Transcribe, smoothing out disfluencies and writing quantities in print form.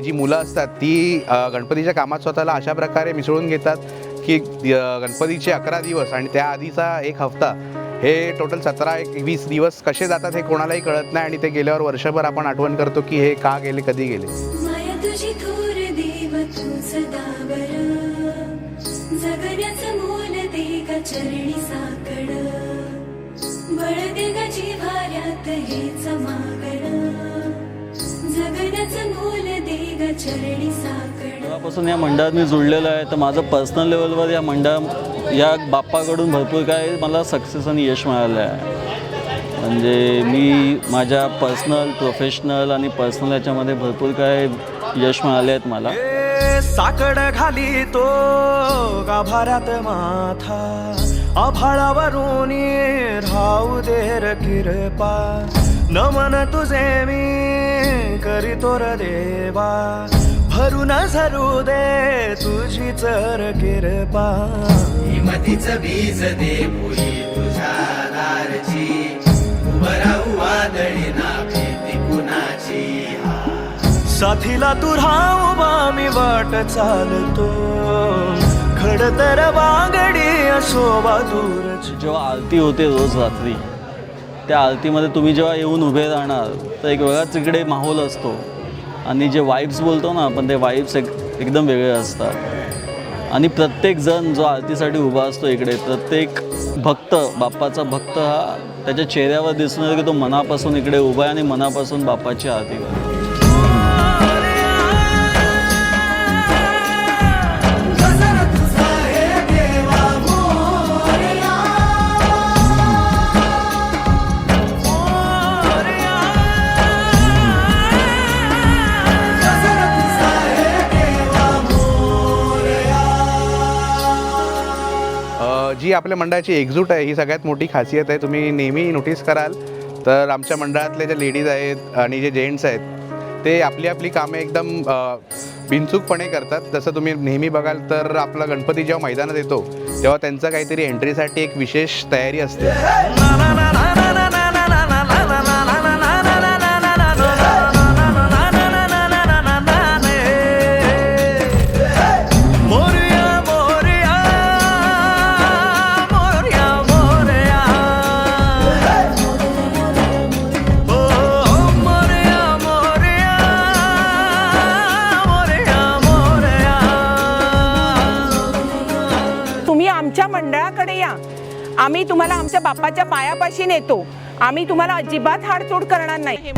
जी मुलं असतात ती गणपतीच्या कामात स्वतःला अशा प्रकारे मिसळून घेतात की गणपतीचे 11 दिवस आणि त्याआधीचा एक हफ्ता हे टोटल 17-20 दिवस कसे जातात हे कोणालाही कळत नाही आणि ते गेल्यावर वर्षभर आपण आठवण करतो की हे का गेले, कधी गेले. माया तुझी थोर देव तू सदा बरं, जगण्याचं मोल दे ग चरणी साकड, बळ दे ग जिव्हाऱ्यात हेच मागणं, जगण्याचं मोल दे ग चरणी साकड. तेव्हापासून या मंडळात मी जुळलेलो आहे, तर माझं पर्सनल लेवलवर या बाप्पाकडून भरपूर काय मला सक्सेस आणि यश मिळालं आहे. म्हणजे मी माझ्या पर्सनल, प्रोफेशनल आणि पर्सनल याच्यामध्ये भरपूर काय यश मिळाले आहेत मला. साकड घाली तो गाभाऱ्यात माथा, आभाळावरून राहू देर किरपा, नमन तुझे मी करीतो र देवा, भरून झरू दे तुझी चर किरपा. हिमतीचं बीज दे भुई तुझ्या दारची, उभं राहू वादळी ना भीती कुणाची. साथीला तू राहू मी वाट चालतो, खडतर वागडी असोबा दूरची. जेव्हा आरती होते रोज रात्री, त्या आरतीमध्ये तुम्ही जेव्हा येऊन उभे राहणार तर एक वेगळाच इकडे माहोल असतो आणि जे वाईब्स बोलतो ना आपण, ते वाईब्स एकदम वेगळे असतात. आणि प्रत्येक जण जो आरतीसाठी उभा असतो इकडे, प्रत्येक भक्त, बाप्पाचा भक्त हा त्याच्या चेहऱ्यावर दिसून येतो की तो मनापासून इकडे उभा आहे आणि मनापासून बाप्पाची आरती करतो. जी आपल्या मंडळाची एकजूट आहे ही सगळ्यात मोठी खासियत आहे. तुम्ही नेहमी नोटीस कराल तर आमच्या मंडळातले जे लेडीज आहेत आणि जे जेंट्स आहेत ते आपली आपली कामे एकदम बिनचूकपणे करतात. जसं तुम्ही नेहमी बघाल तर आपला गणपती जेव्हा मैदानात येतो तेव्हा त्यांचं काहीतरी एंट्रीसाठी एक विशेष तयारी असते. आमच्या मंडळाकडे या, आम्ही तुम्हाला आमच्या बाप्पाच्या पायापाशी नेतो. आम्ही तुम्हाला अजिबात हाडतोड करणार नाही.